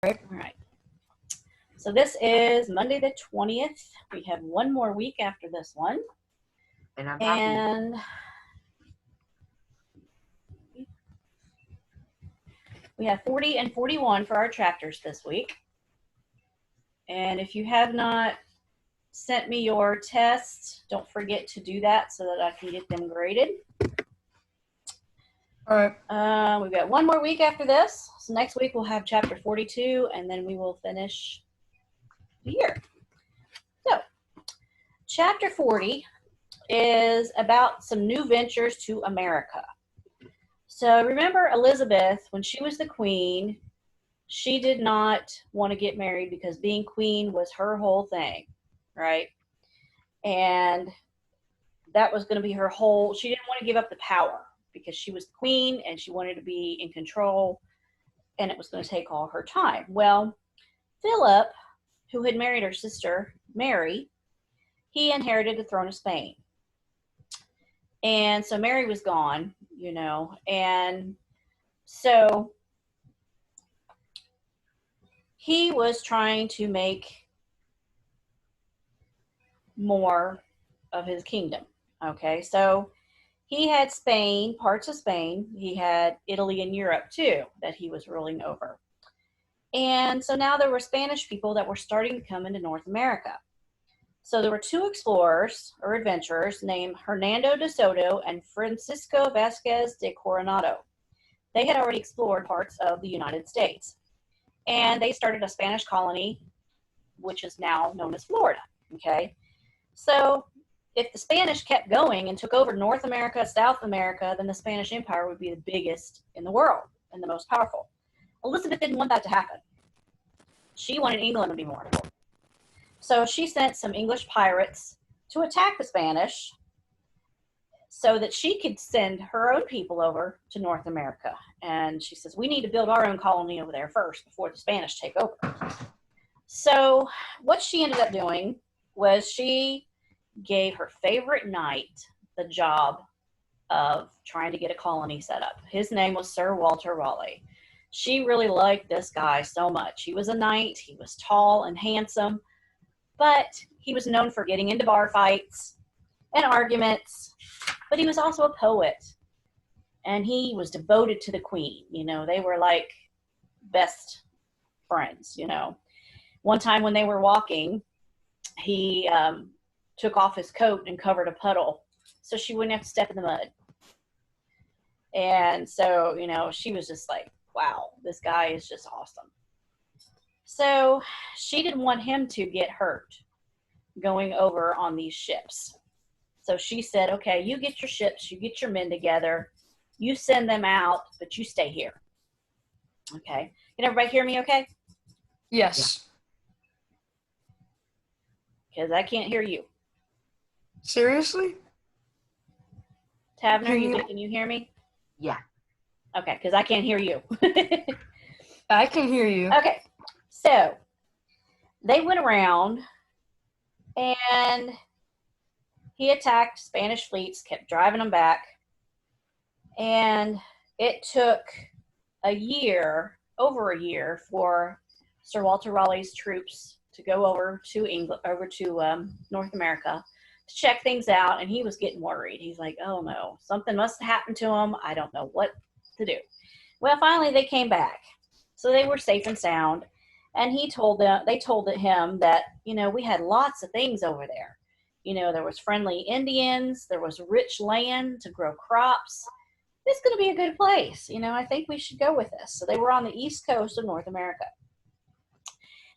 All right. So this is Monday the 20th. We have one more week after this one. And I'm happy. And we have 40 and 41 for our chapters this week. And if you have not sent me your tests, don't forget to do that so that I can get them graded. All right. We've got one more week after this. So next week we'll have chapter 42, and then we will finish the year. So chapter 40 is about some new ventures to America. So remember Elizabeth, when she was the queen, she did not want to get married because being queen was her whole thing, right? And that was going to be her whole, she didn't want to give up the power because she was queen and she wanted to be in control, and it was going to take all her time. Well, Philip, who had married her sister, Mary, he inherited the throne of Spain. And so Mary was gone, you know, and so he was trying to make more of his kingdom. Okay, so he had Spain, parts of Spain. He had Italy and Europe too that he was ruling over. And so now there were Spanish people that were starting to come into North America. So there were two explorers or adventurers named Hernando de Soto and Francisco Vasquez de Coronado. They had already explored parts of the United States. And they started a Spanish colony, which is now known as Florida. Okay, so if the Spanish kept going and took over North America, South America, then the Spanish Empire would be the biggest in the world and the most powerful. Elizabeth didn't want that to happen. She wanted England to be more important. So she sent some English pirates to attack the Spanish so that she could send her own people over to North America. And she says, we need to build our own colony over there first before the Spanish take over. So what she ended up doing was she gave her favorite knight the job of trying to get a colony set up. His name was Sir Walter Raleigh. She really liked this guy so much. He was a knight. He was tall and handsome, but he was known for getting into bar fights and arguments, but he was also a poet, and he was devoted to the queen. You know, they were like best friends, you know. One time when they were walking, he took off his coat and covered a puddle so she wouldn't have to step in the mud. And so, you know, she was just like, wow, this guy is just awesome. So she didn't want him to get hurt going over on these ships. So she said, okay, you get your ships, you get your men together, you send them out, but you stay here. Okay. Can everybody hear me okay? Yes. Because I can't hear you. Seriously? Tavner, can you hear me? Yeah. Okay, because I can't hear you. I can hear you. Okay, so they went around and he attacked Spanish fleets, kept driving them back. And it took a year, over a year, for Sir Walter Raleigh's troops to go over to England, over to North America to check things out. And he was getting worried. He's like, oh no, something must have happened to him. I don't know what to do. Well, finally they came back. So they were safe and sound. And they told him that, you know, we had lots of things over there. You know, there was friendly Indians, there was rich land to grow crops. It's going to be a good place. You know, I think we should go with this. So they were on the east coast of North America.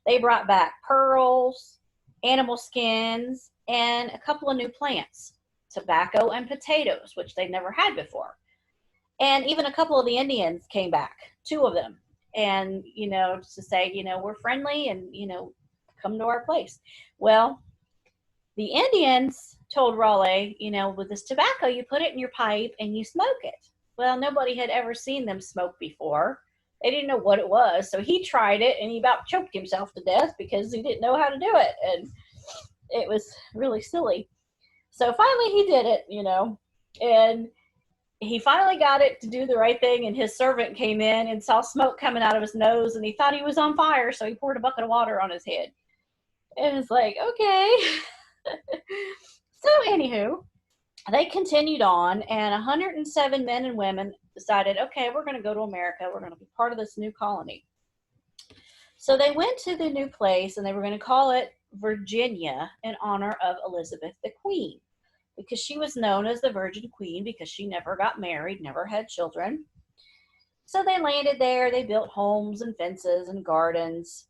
They brought back pearls, animal skins, and a couple of new plants, tobacco and potatoes, which they'd never had before. And even a couple of the Indians came back, 2 of them. And, you know, to say, you know, we're friendly and, you know, come to our place. Well, the Indians told Raleigh, you know, with this tobacco, you put it in your pipe and you smoke it. Well, nobody had ever seen them smoke before. They didn't know what it was. So he tried it and he about choked himself to death because he didn't know how to do it. And it was really silly. So finally he did it, you know, and he finally got it to do the right thing, and his servant came in and saw smoke coming out of his nose, and he thought he was on fire, so he poured a bucket of water on his head. And it's like, okay. So, anywho, they continued on, and 107 men and women decided, okay, we're going to go to America. We're going to be part of this new colony. So they went to the new place, and they were going to call it Virginia in honor of Elizabeth the Queen, because she was known as the Virgin Queen because she never got married, never had children. So they landed there. They built homes and fences and gardens,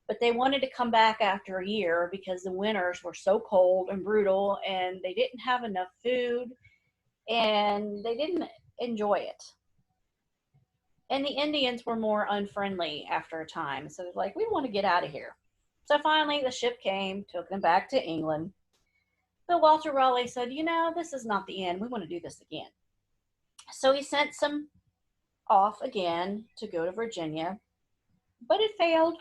but they wanted to come back after a year because the winters were so cold and brutal, and they didn't have enough food, and they didn't enjoy it. And the Indians were more unfriendly after a time. So they're like, we want to get out of here. So finally the ship came, took them back to England. But Walter Raleigh said, this is not the end. We want to do this again. So he sent some off again to go to Virginia, but it failed.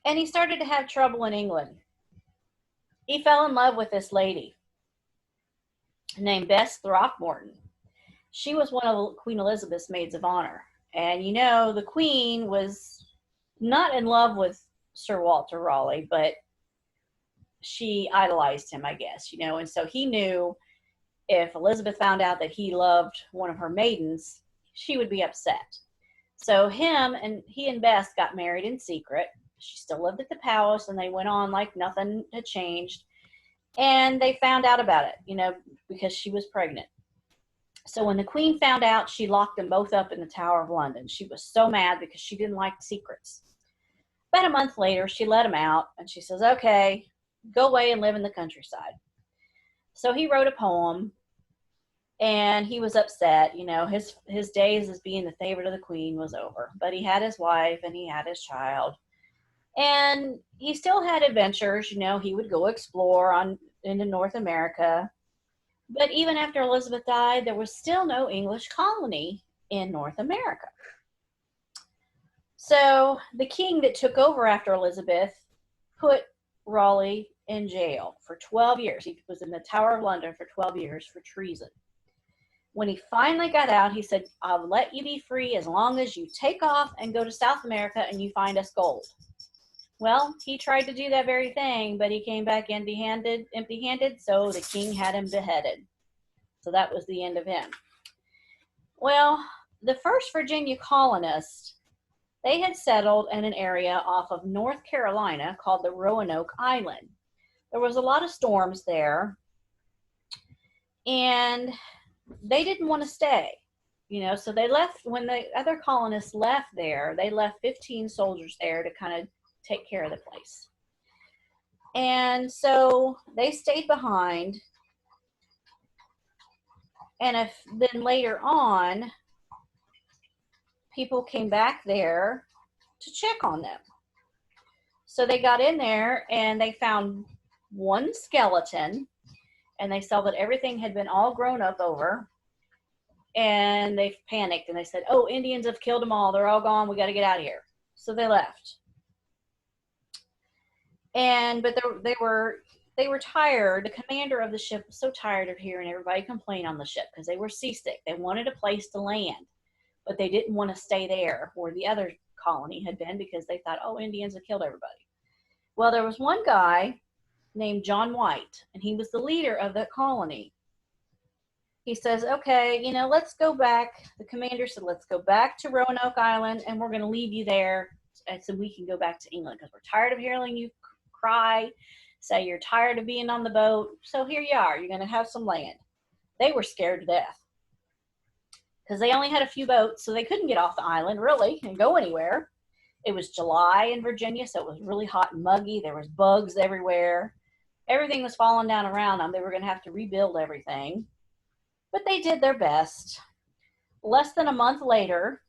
And he started to have trouble in England. He fell in love with this lady named Bess Throckmorton. She was one of Queen Elizabeth's maids of honor. And the Queen was not in love with Sir Walter Raleigh, but she idolized him, I guess, and so he knew if Elizabeth found out that he loved one of her maidens, she would be upset. So he and Bess got married in secret. She still lived at the palace, and they went on like nothing had changed. And they found out about it, because she was pregnant. So when the Queen found out, she locked them both up in the Tower of London. She was so mad because she didn't like secrets. About a month later, she let him out, and she says, okay, go away and live in the countryside. So he wrote a poem, and he was upset. His days as being the favorite of the Queen was over. But he had his wife, and he had his child. And he still had adventures. He would go explore into North America. But even after Elizabeth died, there was still no English colony in North America. So the king that took over after Elizabeth put Raleigh in jail for 12 years. He was in the Tower of London for 12 years for treason. When he finally got out, he said, I'll let you be free as long as you take off and go to South America and you find us gold. Well, he tried to do that very thing, but he came back empty-handed, so the king had him beheaded. So that was the end of him. Well, the first Virginia colonists, they had settled in an area off of North Carolina called the Roanoke Island. There was a lot of storms there, and they didn't want to stay. So they left. When the other colonists left there, they left 15 soldiers there to kind of take care of the place. And so they stayed behind. And then later on, people came back there to check on them. So they got in there and they found one skeleton, and they saw that everything had been all grown up over. And they panicked and they said, oh, Indians have killed them all. They're all gone. We got to get out of here. So they left. But they were tired. The commander of the ship was so tired of hearing everybody complain on the ship because they were seasick. They wanted a place to land, but they didn't want to stay there where the other colony had been because they thought, oh, Indians have killed everybody. Well, there was one guy named John White, and he was the leader of that colony. He says, okay, let's go back. The commander said, let's go back to Roanoke Island, and we're going to leave you there so we can go back to England because we're tired of hearing you cry, say you're tired of being on the boat. So here you are. You're going to have some land. They were scared to death because they only had a few boats, so they couldn't get off the island, really, and go anywhere. It was July in Virginia, so it was really hot and muggy. There was bugs everywhere. Everything was falling down around them. They were going to have to rebuild everything. But they did their best. Less than a month later,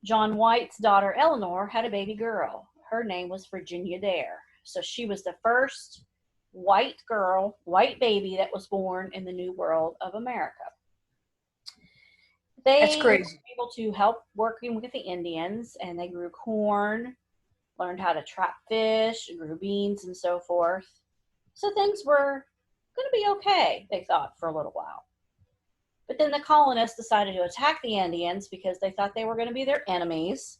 John White's daughter Eleanor had a baby girl. Her name was Virginia Dare. So she was the first white girl, white baby that was born in the New World of America. That's They crazy. were able to help working with the Indians, and they grew corn, learned how to trap fish, grew beans, and so forth. So things were going to be okay, they thought for a little while. But then the colonists decided to attack the Indians because they thought they were going to be their enemies.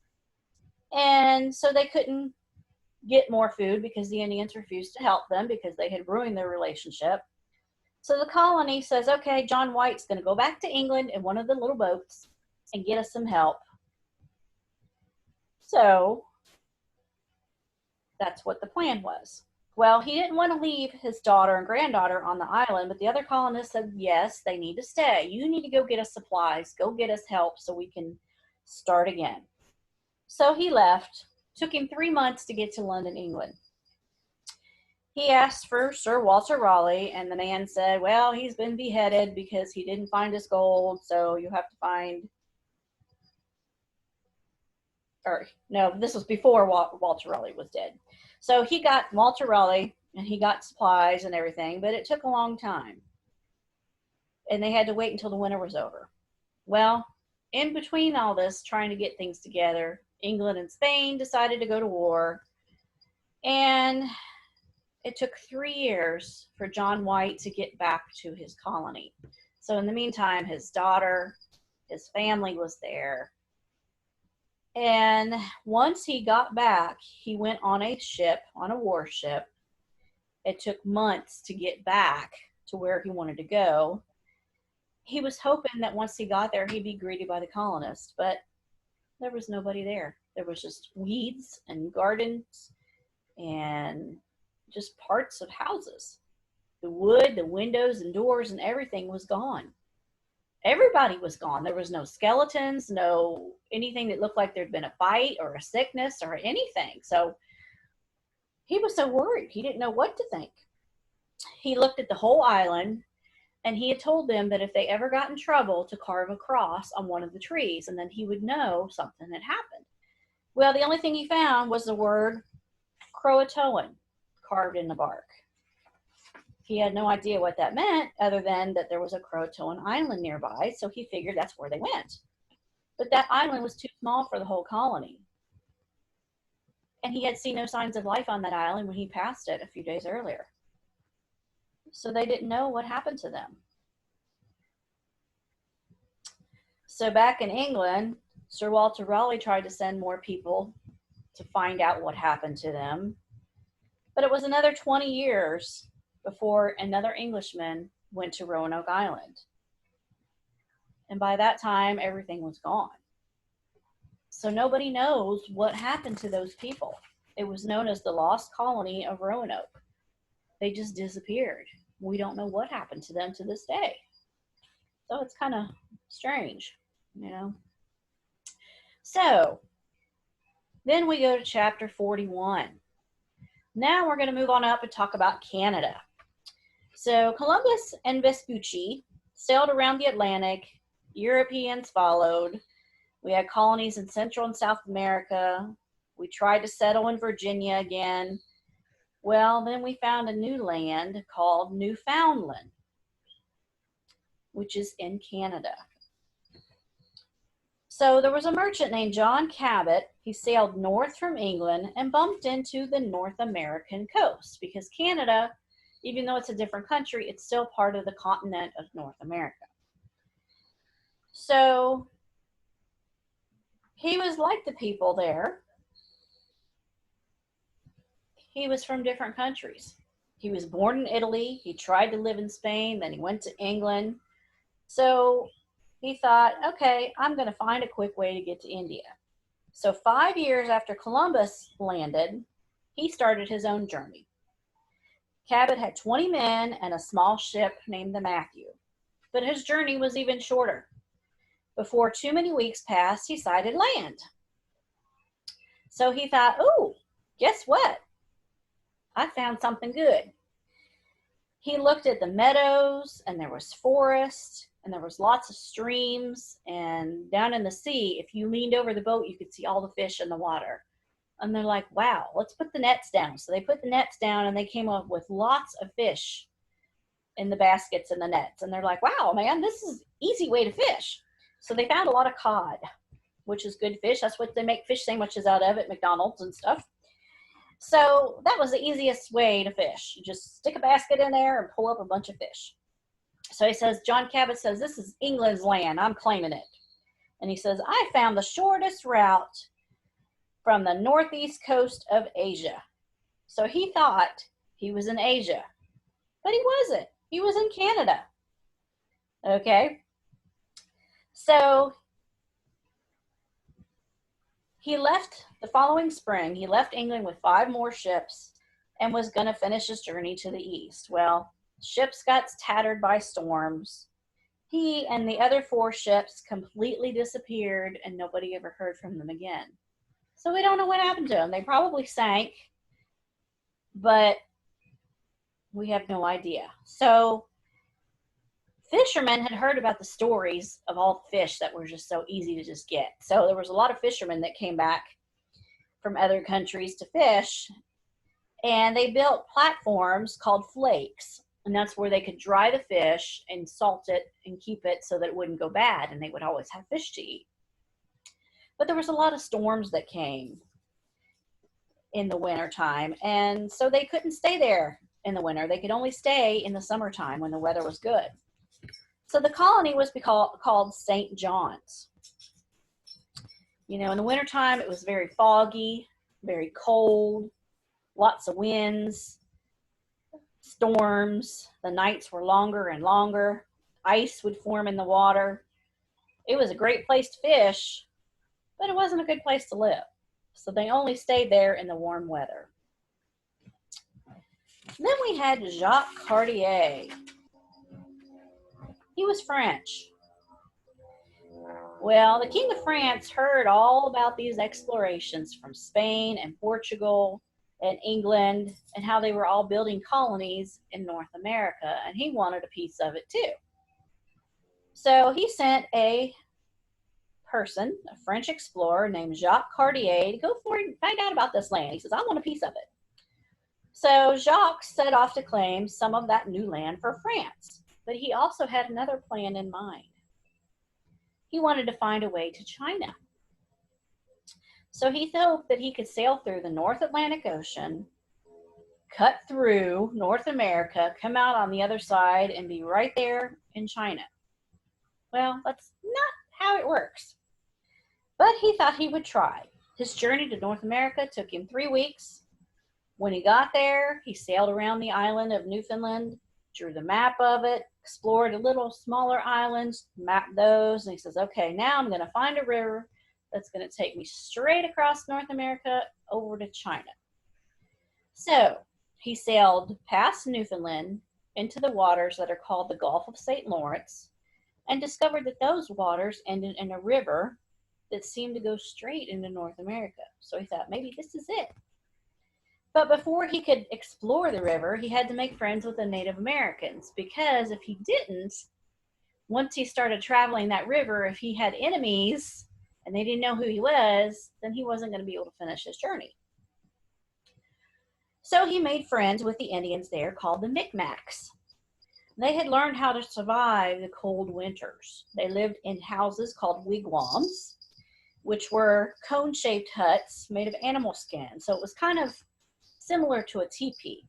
And so they couldn't get more food because the Indians refused to help them because they had ruined their relationship. So the colony says, okay, John White's going to go back to England in one of the little boats and get us some help. So that's what the plan was. Well, he didn't want to leave his daughter and granddaughter on the island, but the other colonists said, yes, they need to stay. You need to go get us supplies, go get us help so we can start again. So he left. Took him 3 months to get to London, England. He asked for Sir Walter Raleigh, and the man said, well, he's been beheaded because he didn't find his gold, so you have to find... Or, no, this was before Walter Raleigh was dead. So he got Walter Raleigh, and he got supplies and everything, but it took a long time. And they had to wait until the winter was over. Well, in between all this, trying to get things together, England and Spain decided to go to war, and it took 3 years for John White to get back to his colony. So in the meantime, his daughter, his family was there. And once he got back, he went on a ship, on a warship. It took months to get back to where he wanted to go. He was hoping that once he got there, he'd be greeted by the colonists, but there was nobody there. There was just weeds and gardens and just parts of houses. The wood, the windows and doors and everything was gone. Everybody was gone. There was no skeletons, no anything that looked like there'd been a fight or a sickness or anything. So he was so worried. He didn't know what to think. He looked at the whole island, and he had told them that if they ever got in trouble to carve a cross on one of the trees, and then he would know something had happened. Well, the only thing he found was the word Croatoan carved in the bark. He had no idea what that meant other than that there was a Croatoan island nearby, so he figured that's where they went. But that island was too small for the whole colony. And he had seen no signs of life on that island when he passed it a few days earlier. So they didn't know what happened to them. So back in England, Sir Walter Raleigh tried to send more people to find out what happened to them. But it was another 20 years before another Englishman went to Roanoke Island. And by that time, everything was gone. So nobody knows what happened to those people. It was known as the Lost Colony of Roanoke. They just disappeared. We don't know what happened to them to this day. So it's kind of strange, you know. So then we go to chapter 41. Now we're going to move on up and talk about Canada. So Columbus and Vespucci sailed around the Atlantic. Europeans followed. We had colonies in Central and South America. We tried to settle in Virginia again. Well, then we found a new land called Newfoundland, which is in Canada. So there was a merchant named John Cabot. He sailed north from England and bumped into the North American coast because Canada, even though it's a different country, it's still part of the continent of North America. So he was like the people there. He was from different countries. He was born in Italy. He tried to live in Spain. Then he went to England. So he thought, okay, I'm going to find a quick way to get to India. So 5 years after Columbus landed, he started his own journey. Cabot had 20 men and a small ship named the Matthew. But his journey was even shorter. Before too many weeks passed, he sighted land. So he thought, oh, guess what? I found something good. He looked at the meadows, and there was forest, and there was lots of streams, and down in the sea, if you leaned over the boat, you could see all the fish in the water. And they're like, wow, let's put the nets down. So they put the nets down, and they came up with lots of fish in the baskets and the nets. And they're like, wow, man, this is an easy way to fish. So they found a lot of cod, which is good fish. That's what they make fish sandwiches out of at McDonald's and stuff. So that was the easiest way to fish. You just stick a basket in there and pull up a bunch of fish. So he says, John Cabot says, this is England's land. I'm claiming it. And he says, I found the shortest route from the northeast coast of Asia. So he thought he was in Asia, but he wasn't. He was in Canada. Okay. So he left the following spring. He left England with 5 more ships and was going to finish his journey to the east. Well, ships got tattered by storms. He and the other 4 ships completely disappeared, and nobody ever heard from them again. So we don't know what happened to them. They probably sank, but we have no idea. So fishermen had heard about the stories of all the fish that were just so easy to just get. So there was a lot of fishermen that came back from other countries to fish, and they built platforms called flakes. And that's where they could dry the fish and salt it and keep it so that it wouldn't go bad, and they would always have fish to eat. But there was a lot of storms that came in the wintertime, and so they couldn't stay there in the winter. They could only stay in the summertime when the weather was good. So the colony was called St. John's. You know, in the wintertime, it was very foggy, very cold, lots of winds, storms. The nights were longer and longer. Ice would form in the water. It was a great place to fish, but it wasn't a good place to live. So they only stayed there in the warm weather. Then we had Jacques Cartier. He was French. Well, the King of France heard all about these explorations from Spain and Portugal and England, and how they were all building colonies in North America, and he wanted a piece of it too. So he sent a person, a French explorer named Jacques Cartier, to go find out about this land. He says, I want a piece of it. So Jacques set off to claim some of that new land for France, but he also had another plan in mind. He wanted to find a way to China. So he hoped that he could sail through the North Atlantic Ocean, cut through North America, come out on the other side, and be right there in China. Well, that's not how it works. But he thought he would try. His journey to North America took him 3 weeks. When he got there, he sailed around the island of Newfoundland, drew the map of it, explored a little smaller islands, mapped those, and he says, okay, now I'm going to find a river that's going to take me straight across North America over to China. So he sailed past Newfoundland into the waters that are called the Gulf of St. Lawrence, and discovered that those waters ended in a river that seemed to go straight into North America. So he thought, maybe this is it. But before he could explore the river, he had to make friends with the Native Americans, because if he didn't, once he started traveling that river, if he had enemies and they didn't know who he was, then he wasn't going to be able to finish his journey. So he made friends with the Indians there called the Micmacs. They had learned how to survive the cold winters. They lived in houses called wigwams, which were cone-shaped huts made of animal skin. So it was kind of similar to a teepee.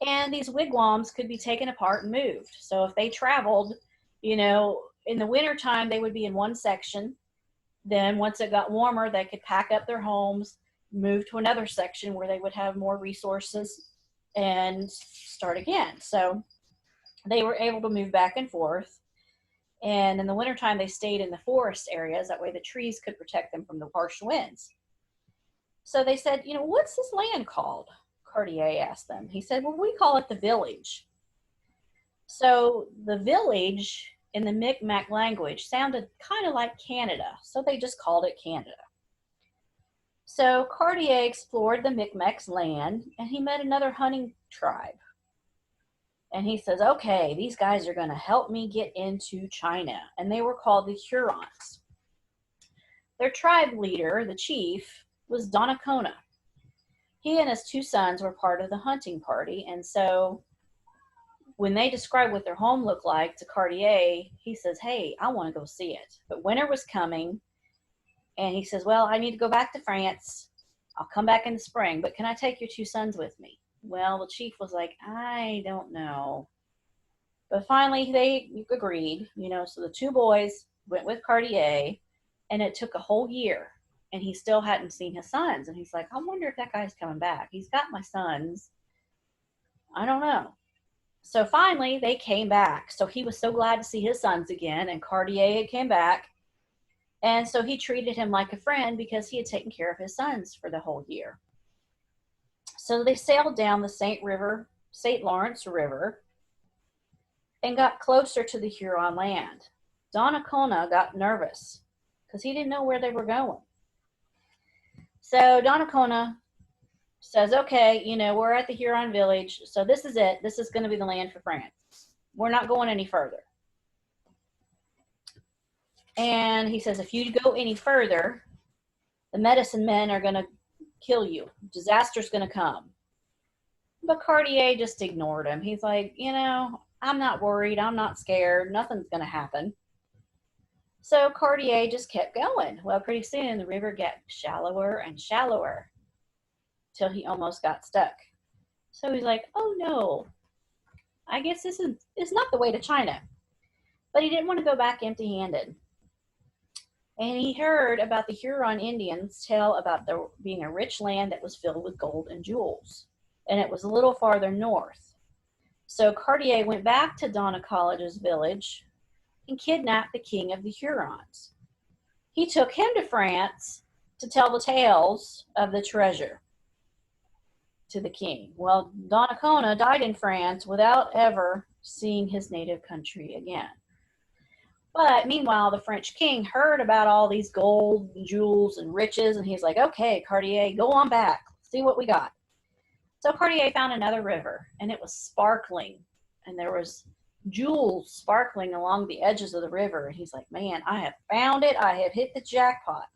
And these wigwams could be taken apart and moved. So if they traveled, you know, in the wintertime, they would be in one section. Then once it got warmer, they could pack up their homes, move to another section where they would have more resources, and start again. So they were able to move back and forth. And in the wintertime, they stayed in the forest areas. That way the trees could protect them from the harsh winds. So they said, you know, what's this land called? Cartier asked them. He said, well, we call it the village. So the village in the Micmac language sounded kind of like Canada. So they just called it Canada. So Cartier explored the Micmac's land, and he met another hunting tribe. And he says, okay, these guys are going to help me get into China. And they were called the Hurons. Their tribe leader, the chief, was Donnacona. He and his 2 sons were part of the hunting party. And so when they described what their home looked like to Cartier, he says, hey, I want to go see it. But winter was coming. And he says, well, I need to go back to France. I'll come back in the spring, but can I take your 2 sons with me? Well, the chief was like, I don't know. But finally they agreed, so the 2 boys went with Cartier, and it took a whole year, and he still hadn't seen his sons. And he's like, I wonder if that guy's coming back. He's got my sons. I don't know. So finally they came back. So he was so glad to see his sons again, and Cartier had came back. And so he treated him like a friend because he had taken care of his sons for the whole year. So they sailed down the St. Lawrence River, and got closer to the Huron land. Donnacona got nervous because he didn't know where they were going. So Donnacona says, okay, we're at the Huron village, so this is it. This is going to be the land for France. We're not going any further. And he says, if you go any further, the medicine men are going to kill you. Disaster's going to come. But Cartier just ignored him. He's like, I'm not worried. I'm not scared. Nothing's going to happen. So Cartier just kept going. Well, pretty soon the river got shallower and shallower till he almost got stuck. So he's like, oh no, I guess this is not the way to China. But he didn't want to go back empty-handed. And he heard about the Huron Indians tell about there being a rich land that was filled with gold and jewels. And it was a little farther north. So Cartier went back to Donnacolla's village and kidnapped the king of the Hurons. He took him to France to tell the tales of the treasure to the king. Well, Donnacona died in France without ever seeing his native country again. But meanwhile, the French king heard about all these gold, jewels, and riches, and he's like, okay, Cartier, go on back. See what we got. So Cartier found another river, and it was sparkling, and there was jewels sparkling along the edges of the river. And he's like, man, I have found it. I have hit the jackpot.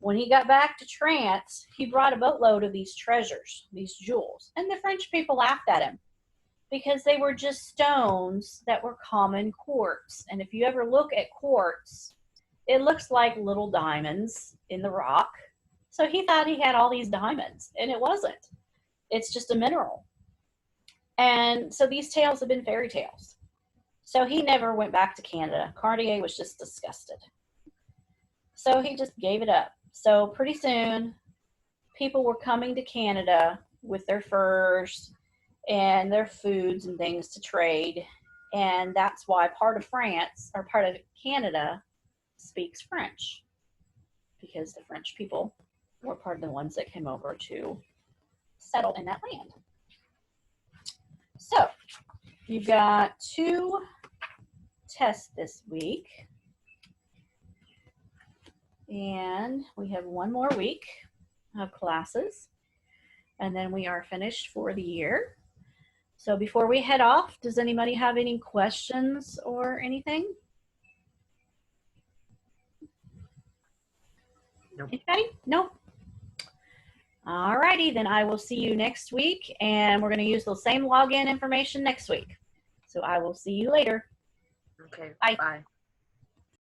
When he got back to France, he brought a boatload of these treasures, these jewels. And the French people laughed at him because they were just stones that were common quartz. And if you ever look at quartz, it looks like little diamonds in the rock. So he thought he had all these diamonds, and it wasn't. It's just a mineral. And so these tales have been fairy tales. So he never went back to Canada. Cartier was just disgusted. So he just gave it up. So pretty soon, people were coming to Canada with their furs and their foods and things to trade. And that's why part of France, or part of Canada, speaks French. Because the French people were part of the ones that came over to settle in that land. So, you've got 2 tests this week. And we have 1 more week of classes. And then we are finished for the year. So before we head off, does anybody have any questions or anything? Nope. Anybody? Nope. All righty, then I will see you next week, and we're going to use the same login information next week. So I will see you later. Okay. Bye. Bye.